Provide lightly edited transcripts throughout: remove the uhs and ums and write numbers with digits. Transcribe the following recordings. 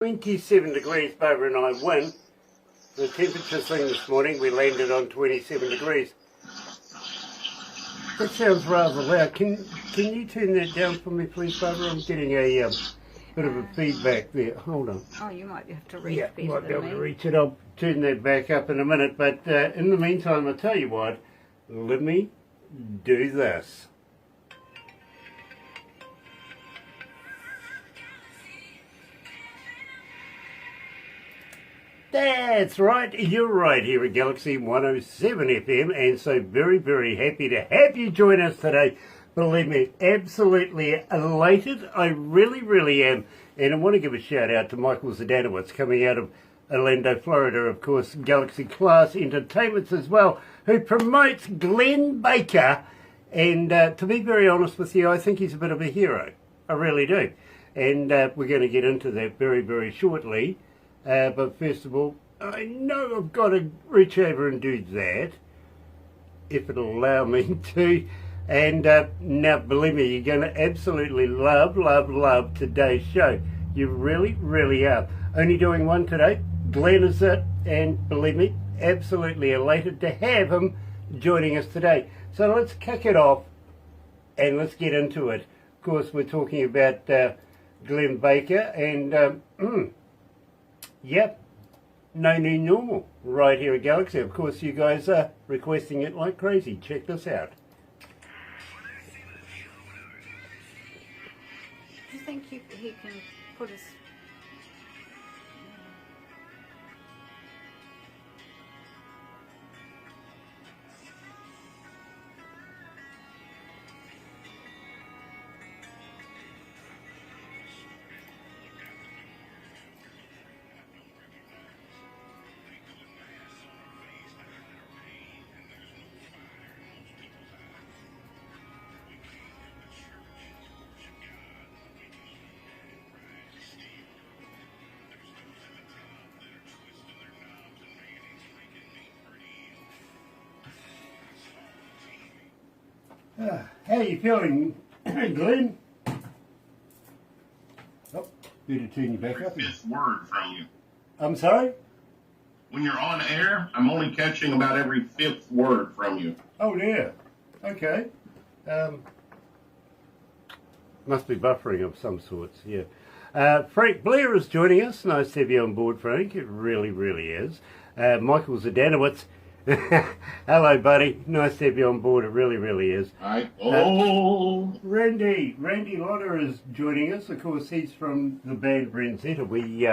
27 degrees, Barbara and I win. The temperature thing this morning, we landed on 27 degrees. That sounds rather loud. Can you turn that down for me, please, Barbara? I'm getting a bit of a feedback there. Hold on. Oh, you might have to reach Yeah, better might be than able to me. reach it. I'll turn that back up in a minute. But in the meantime, I'll tell you what, let me do this. That's right, you're right here at Galaxy 107 FM, and so very, very happy to have you join us today. Believe me, absolutely elated. I really, really am. And I want to give a shout out to Michael Zdanowicz coming out of Orlando, Florida, of course, Galaxy Class Entertainments as well, who promotes Glenn Baker. And to be very honest with you, I think he's a bit of a hero. I really do. And we're going to get into that very, very shortly. But first of all, I know I've got to reach over and do that, if it'll allow me to. And now, believe me, you're going to absolutely love, love, love today's show. You really, really are. Only doing one today. Glenn is it, and believe me, absolutely elated to have him joining us today. So let's kick it off, and let's get into it. Of course, we're talking about Glenn Baker, and yep, no new normal right here at Galaxy. Of course, you guys are requesting it like crazy. Check this out. Do you think he can put us... How are you feeling, Glenn? Oh, better turn you back up. Fifth word from you. I'm sorry? When you're on air, I'm only catching about every fifth word from you. Oh, dear. Okay. Must be buffering of some sorts, yeah. Frank Blair is joining us. Nice to have you on board, Frank. It really, really is. Michael Zdanowicz. Hello, buddy. Nice to have you on board. It really, really is. Hi. Randy Lotter is joining us. Of course, he's from the band Brenzetta. We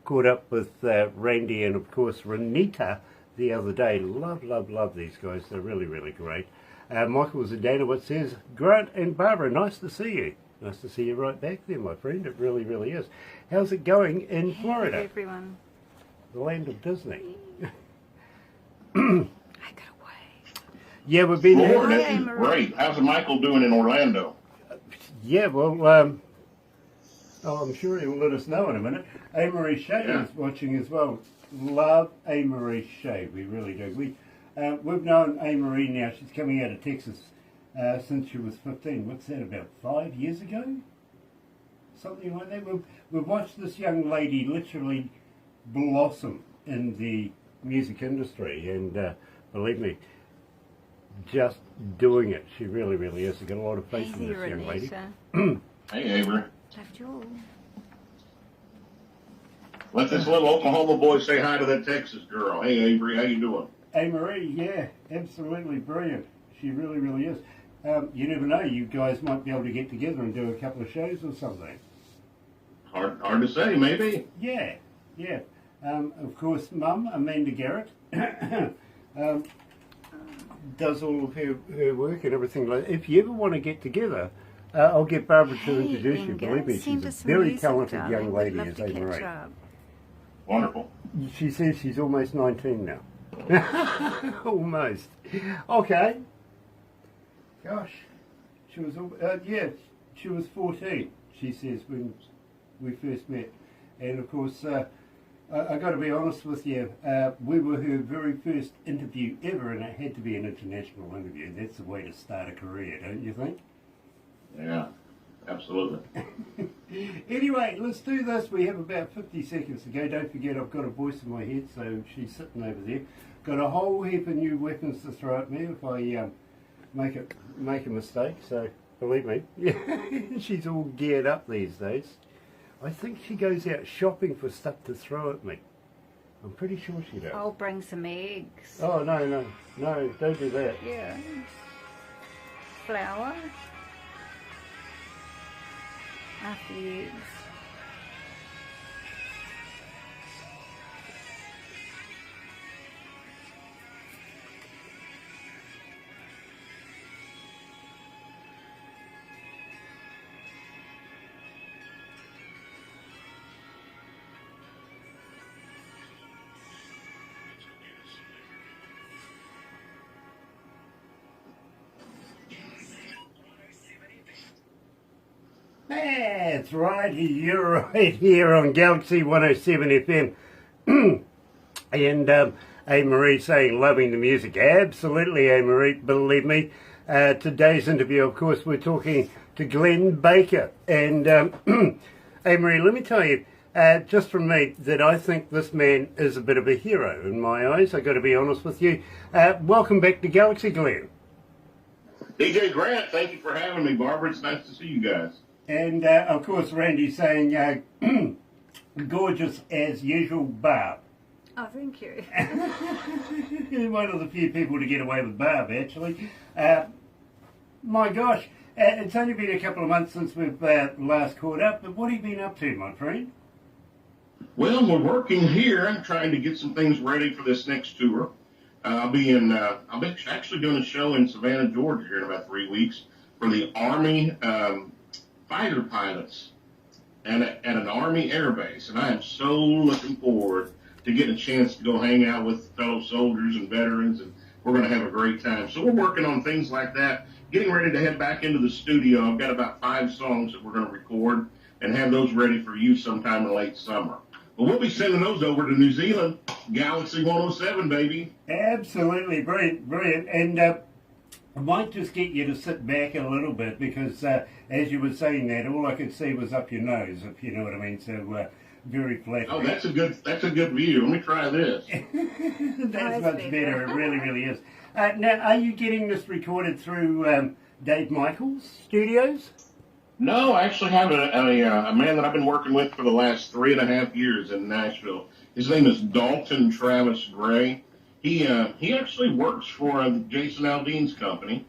caught up with Randy and, of course, Renita the other day. Love, love, love these guys. They're really, really great. Michael Zdanowicz says, Grant and Barbara, nice to see you. Nice to see you right back there, my friend. It really, really is. How's it going in Florida? Hey, everyone. The land of Disney. I got away. Yeah, we've been... Florida is great. How's Michael doing in Orlando? Yeah, well, I'm sure he'll let us know in a minute. A-Marie Shea is watching as well. Love A-Marie Shea, we really do. We've known A-Marie now, she's coming out of Texas since she was 15. What's that, about 5 years ago? Something like that. We've watched this young lady literally blossom in the music industry, and believe me, just doing it. She really, really is. I've got a lot of faith in this young lady. Hey, Avery. Left you all. Let this little Oklahoma boy say hi to that Texas girl. Hey, Avery, how you doing? A-Marie, yeah, absolutely brilliant. She really, really is. You never know, you guys might be able to get together and do a couple of shows or something. Hard to say, maybe. Yeah. Of course, Mum, Amanda Garrett, does all of her work and everything like that. If you ever want to get together, I'll get Barbara to introduce you. Believe me, she's a very talented young lady, is A-Marie. Wonderful. She says she's almost 19 now. Almost. Okay. Gosh. She was, she was 14, she says, when we first met. And of course, I got to be honest with you, we were her very first interview ever, and it had to be an international interview. That's the way to start a career, don't you think? Yeah, absolutely. Anyway, let's do this. We have about 50 seconds to go. Don't forget, I've got a voice in my head, so she's sitting over there. Got a whole heap of new weapons to throw at me if I make a mistake. So believe me, she's all geared up these days. I think she goes out shopping for stuff to throw at me. I'm pretty sure she does. I'll bring some eggs. Oh no, don't do that. Yeah. Flour. After the eggs. That's right, you're right here on Galaxy 107 FM. And A-Marie saying loving the music. Absolutely, A-Marie, believe me. Today's interview, of course, we're talking to Glenn Baker. And A-Marie, let me tell you, just from me, that I think this man is a bit of a hero in my eyes. I've got to be honest with you. Welcome back to Galaxy, Glenn. DJ Grant, thank you for having me, Barbara. It's nice to see you guys. And, of course, Randy's saying, gorgeous as usual, Barb. Oh, thank you. One of the few people to get away with Barb, actually. My gosh, it's only been a couple of months since we've last caught up, but what have you been up to, my friend? Well, we're working here. I'm trying to get some things ready for this next tour. I'll be actually doing a show in Savannah, Georgia here in about 3 weeks for the Army fighter pilots and at an Army air base. And I am so looking forward to getting a chance to go hang out with fellow soldiers and veterans, and we're going to have a great time. So we're working on things like that, getting ready to head back into the studio. I've got about 5 songs that we're going to record and have those ready for you sometime in late summer. But we'll be sending those over to New Zealand, Galaxy 107, baby. Absolutely, brilliant. And I might just get you to sit back a little bit because as you were saying that, all I could see was up your nose, if you know what I mean. So very flat. Oh, that's a good view. Let me try this. That's much better. It really is. Now, are you getting this recorded through Dave Michaels Studios? No, I actually have a man that I've been working with for the last 3.5 years in Nashville. His name is Dalton Travis Gray. He actually works for Jason Aldean's company,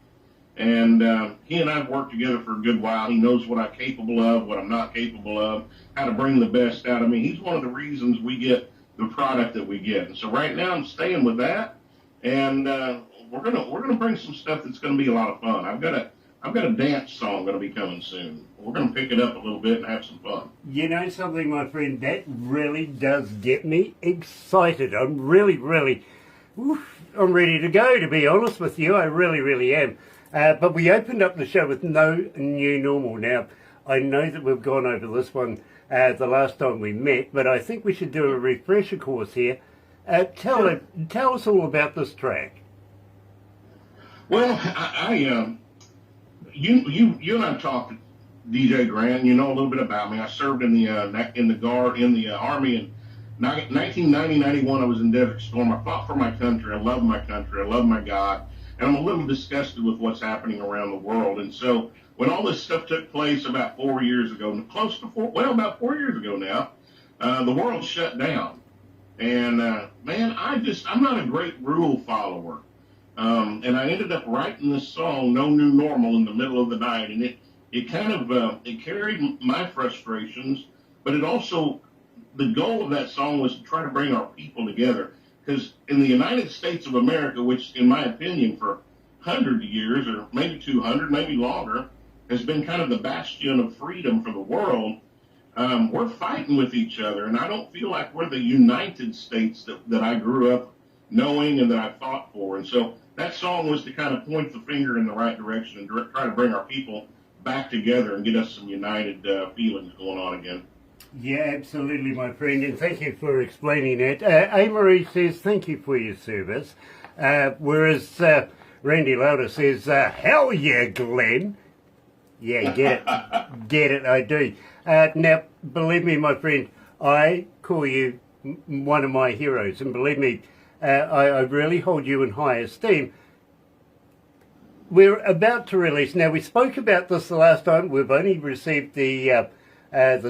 and he and I have worked together for a good while. He knows what I'm capable of, what I'm not capable of, how to bring the best out of me. He's one of the reasons we get the product that we get. And so right now I'm staying with that, and we're gonna bring some stuff that's gonna be a lot of fun. I've got a dance song going to be coming soon. We're going to pick it up a little bit and have some fun. You know something, my friend? That really does get me excited. I'm really, I'm ready to go, to be honest with you. I really am. But we opened up the show with No New Normal. Now, I know that we've gone over this one the last time we met, but I think we should do a refresher course here. Tell us all about this track. Well, You and I talked, DJ Grant. You know a little bit about me. I served in the Army in 1990, 91. I was in Desert Storm. I fought for my country. I love my country. I love my God, and I'm a little disgusted with what's happening around the world. And so, when all this stuff took place about 4 years ago, about 4 years ago now, the world shut down. And man, I'm not a great rule follower. And I ended up writing this song, No New Normal, in the middle of the night. And it kind of, it carried my frustrations, but it also, the goal of that song was to try to bring our people together. Because in the United States of America, which in my opinion for 100 years, or maybe 200, maybe longer, has been kind of the bastion of freedom for the world, we're fighting with each other. And I don't feel like we're the United States that I grew up knowing and that I fought for. And so that song was to kind of point the finger in the right direction and try to bring our people back together and get us some united feelings going on again. Yeah, absolutely, my friend, and thank you for explaining that. A-Marie says, thank you for your service, whereas Randy Lauder says, hell yeah, Glenn. Yeah, get it, I do. Now, believe me, my friend, I call you one of my heroes, and believe me, I really hold you in high esteem. We're about to release. Now, we spoke about this the last time. We've only received the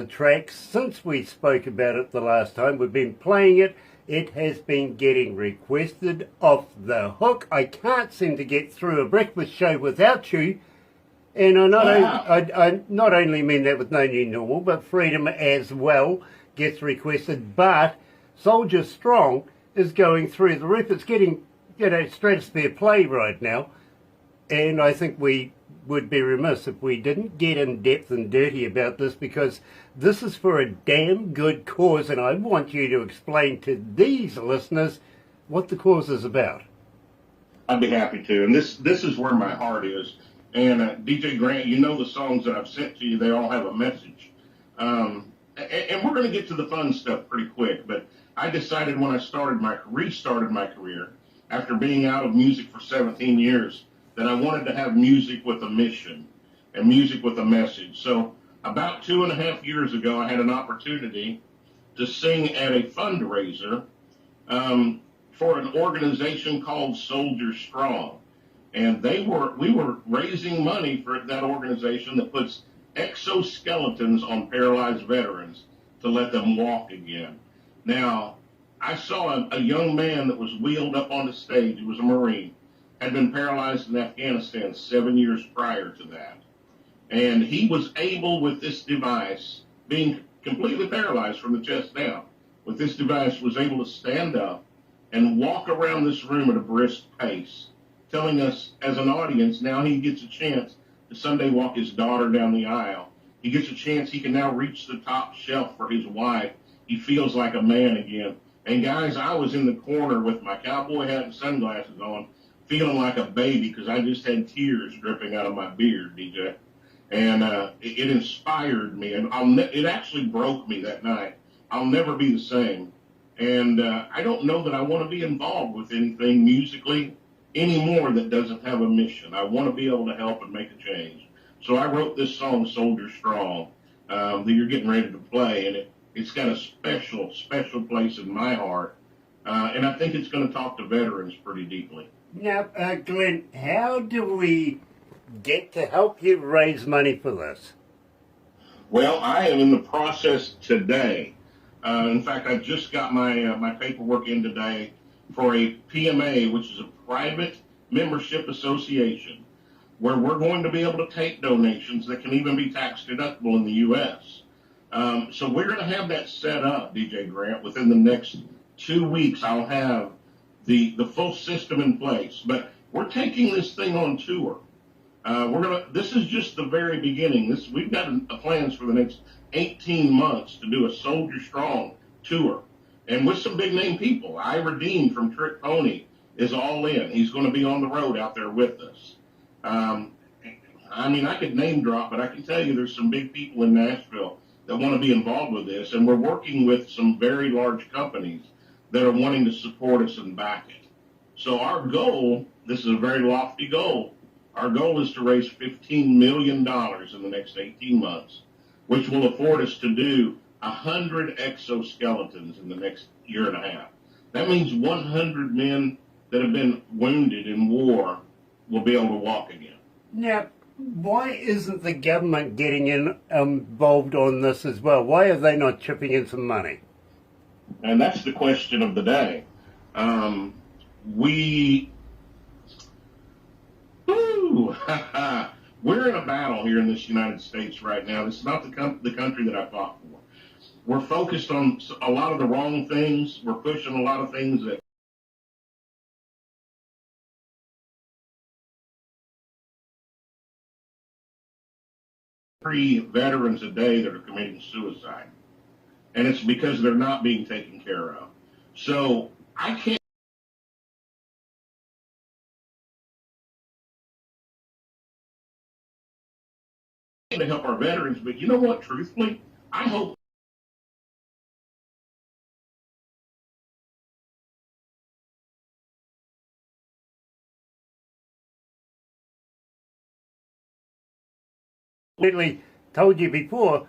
tracks since we spoke about it the last time. We've been playing it. It has been getting requested off the hook. I can't seem to get through a breakfast show without you. And I not only mean that with No New Normal, but Freedom as well gets requested. But Soldier Strong is going through the roof. It's getting, stratosphere play right now. And I think we would be remiss if we didn't get in depth and dirty about this, because this is for a damn good cause, and I want you to explain to these listeners what the cause is about. I'd be happy to. And this is where my heart is. And DJ Grant, you know the songs that I've sent to you, they all have a message. And we're going to get to the fun stuff pretty quick, but I decided when I restarted my career after being out of music for 17 years, that I wanted to have music with a mission and music with a message. So about 2.5 years ago, I had an opportunity to sing at a fundraiser for an organization called Soldier Strong. And we were raising money for that organization that puts exoskeletons on paralyzed veterans to let them walk again. Now, I saw a young man that was wheeled up on the stage. He was a Marine, had been paralyzed in Afghanistan 7 years prior to that. And he was able, with this device, being completely paralyzed from the chest down, with this device was able to stand up and walk around this room at a brisk pace, telling us as an audience now he gets a chance to Sunday walk his daughter down the aisle. He gets a chance he can now reach the top shelf for his wife. He feels like a man again. And guys, I was in the corner with my cowboy hat and sunglasses on, feeling like a baby because I just had tears dripping out of my beard, DJ. And it inspired me, and it actually broke me that night. I'll never be the same. And I don't know that I want to be involved with anything musically anymore that doesn't have a mission. I want to be able to help and make a change. So I wrote this song, Soldier Strong, that you're getting ready to play, and it's got a special, special place in my heart. And I think it's going to talk to veterans pretty deeply. Now, Glenn, how do we get to help you raise money for this? Well, I am in the process today. In fact, I just got my paperwork in today for a PMA, which is a private membership association, where we're going to be able to take donations that can even be tax deductible in the U.S. So we're going to have that set up, DJ Grant. Within the next 2 weeks, I'll have the full system in place. But we're taking this thing on tour. This is just the very beginning. We've got plans for the next 18 months to do a Soldier Strong tour. And with some big name people. Ira Dean from Trick Pony is all in. He's going to be on the road out there with us. I could name drop, but I can tell you there's some big people in Nashville that want to be involved with this. And we're working with some very large companies that are wanting to support us and back it. So our goal, this is a very lofty goal, our goal is to raise $15 million in the next 18 months, which will afford us to do 100 exoskeletons in the next year and a half. That means 100 men that have been wounded in war will be able to walk again. Now, why isn't the government getting involved on this as well? Why are they not chipping in some money? And that's the question of the day. We're in a battle here in this United States right now. This is not the country that I fought for. We're focused on a lot of the wrong things. We're pushing a lot of things that veterans a day that are committing suicide. And it's because they're not being taken care of. So I can't to help our veterans, but you know what, truthfully, I hope Literally told you before,